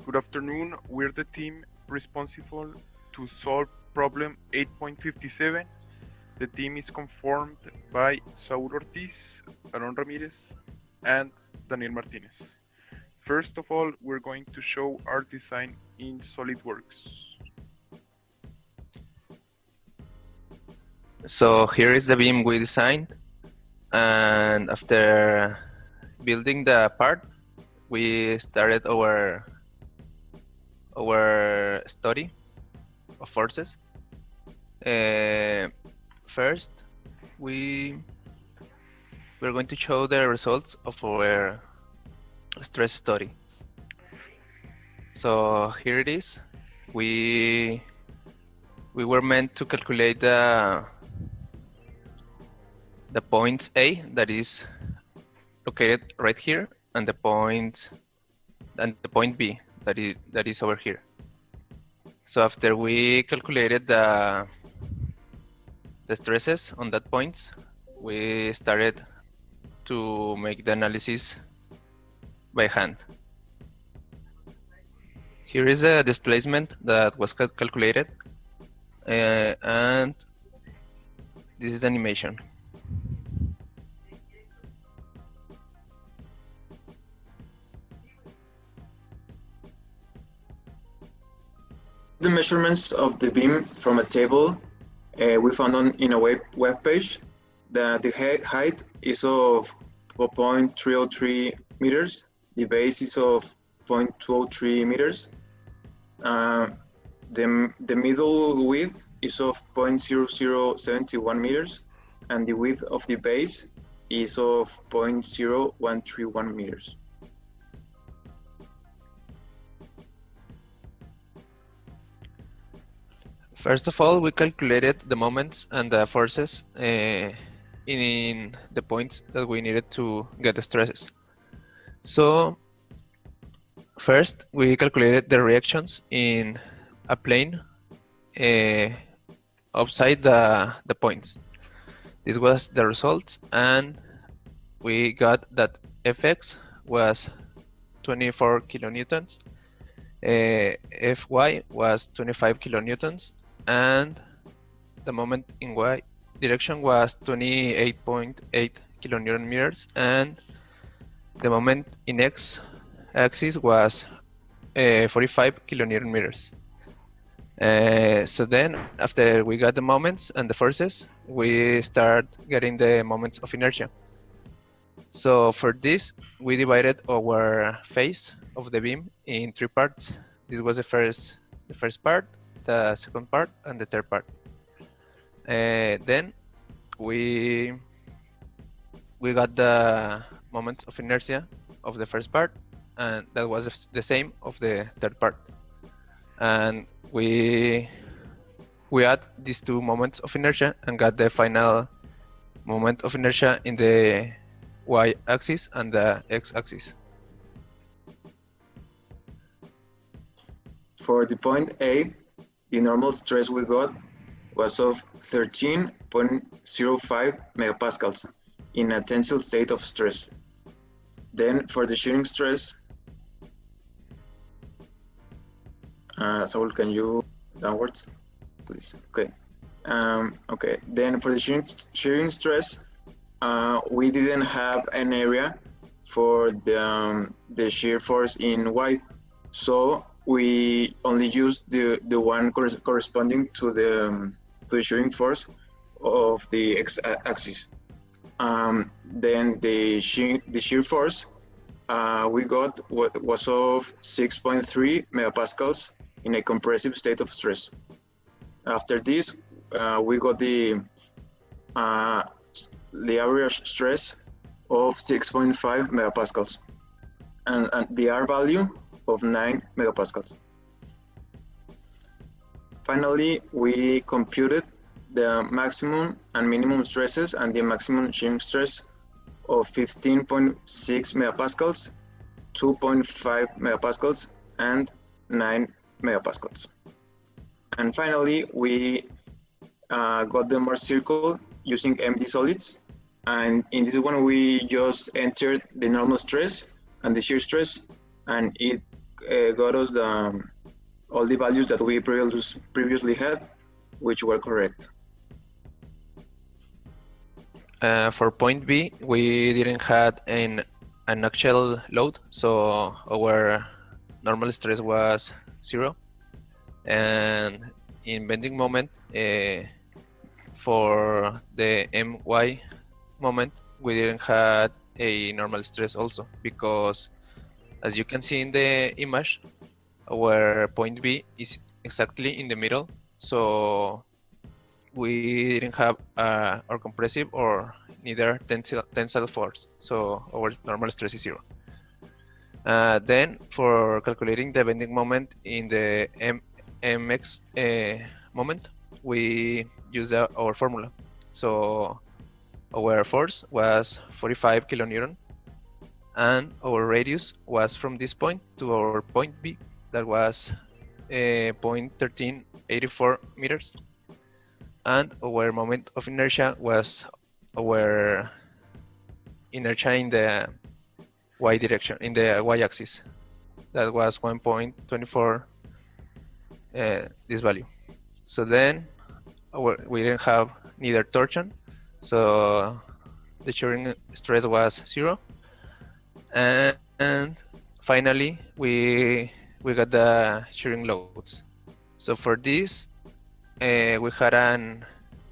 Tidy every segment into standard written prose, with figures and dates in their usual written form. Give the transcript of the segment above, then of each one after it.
Good afternoon. We're the team responsible to solve problem 8.57. The team is conformed by Saul Ortiz, Aaron Ramirez, and Daniel Martinez. First of all, we're going to show our design in SolidWorks. So here is the beam we designed, and after building the part, we started our study of forces. First, we're going to show the results of our stress study. So here it is. We were meant to calculate the point A that is located right here, and the point B that is over here. So after we calculated the stresses on that point, we started to make the analysis by hand. Here is a displacement that was calculated, and this is the animation. The measurements of the beam from a table we found in a web page. The height is of 0.303 meters. The base is of 0.203 meters. The middle width is of 0.0071 meters, and the width of the base is of 0.0131 meters. First of all, we calculated the moments and the forces in the points that we needed to get the stresses. So first, we calculated the reactions in a plane outside the points. This was the result, and we got that Fx was 24 kilonewtons, Fy was 25 kilonewtons, and the moment in y direction was 28.8 kilonewton meters, and the moment in x axis was 45 kilonewton meters. So then, after we got the moments and the forces, we start getting the moments of inertia. So for this, we divided our phase of the beam in three parts. This was the first part, the second part, and the third part. Then we got the moments of inertia of the first part, and that was the same of the third part. And we add these two moments of inertia and got the final moment of inertia in the y-axis and the x-axis. For the point A, the normal stress we got was of 13.05 megapascals in a tensile state of stress. Then for the shearing stress, Saul, can you downwards, please? Okay. Okay. Then for the shearing stress, we didn't have an area for the shear force in Y, so we only used the one corresponding to the shearing force of the x-axis. Then the shear force we got was of 6.3 megapascals in a compressive state of stress. After this, we got the average stress of 6.5 megapascals and the R value of 9 megapascals. Finally, we computed the maximum and minimum stresses and the maximum shearing stress of 15.6 megapascals, 2.5 megapascals, and 9 megapascals. And finally, we got the Mars circle using empty solids. And in this one, we just entered the normal stress and the shear stress, and it got us all the values that we previously had, which were correct. For point B, we didn't have an actual load, so our normal stress was 0. And in bending moment, for the my moment, we didn't have a normal stress also, because as you can see in the image, our point B is exactly in the middle, so we didn't have or compressive or neither tensile force, so our normal stress is 0. Then for calculating the bending moment in the mx moment, we use our formula. So our force was 45 kilonewton, and our radius was from this point to our point B, that was 0.1384 meters, and our moment of inertia was our inertia in the y direction, in the y-axis, that was 1.24, this value. So then we didn't have neither torsion, so the shearing stress was 0, and finally we got the shearing loads. So for this, we had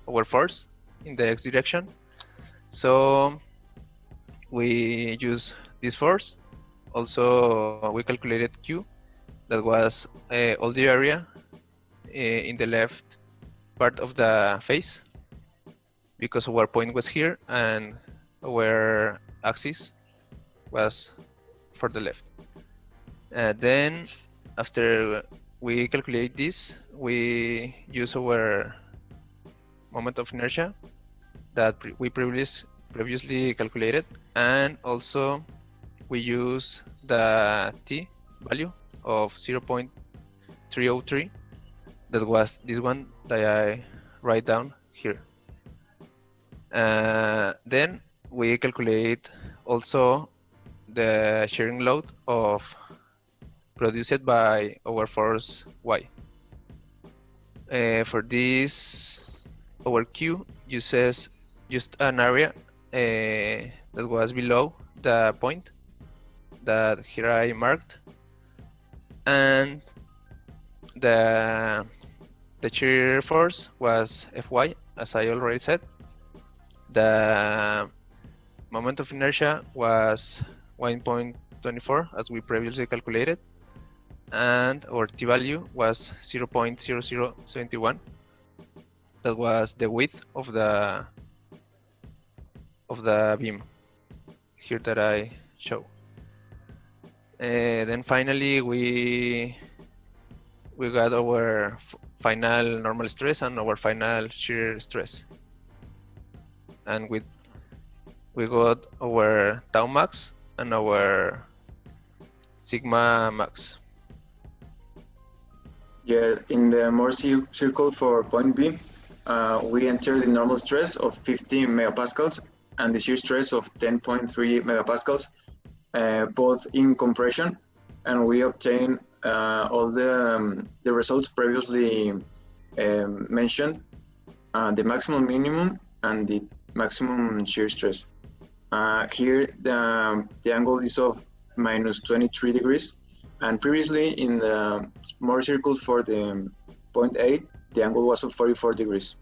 our force in the x direction, so we use this force. Also, we calculated Q, that was all the area in the left part of the face, because our point was here and our axis was for the left. Then after we calculate this, we use our moment of inertia that we previously calculated, and also we use the t value of 0.303, that was this one that I write down here. Then we calculate also the shearing load of produced by our force y. For this, our Q uses just an area that was below the point that here I marked, and the shear force was Fy, as I already said. The moment of inertia was 1.24, as we previously calculated, and our T value was 0.0071. That was the width of the beam here that I show. Then finally we got our final normal stress and our final shear stress, and we got our tau max and our sigma max. Yeah, in the Morse circle for point B, we enter the normal stress of 50 megapascals and the shear stress of 10.3 megapascals, both in compression, and we obtain all the results previously mentioned, the maximum, minimum, and the maximum shear stress. Here the angle is of minus 23 degrees, and previously in the Morse circle for the point A, the angle was of 44 degrees.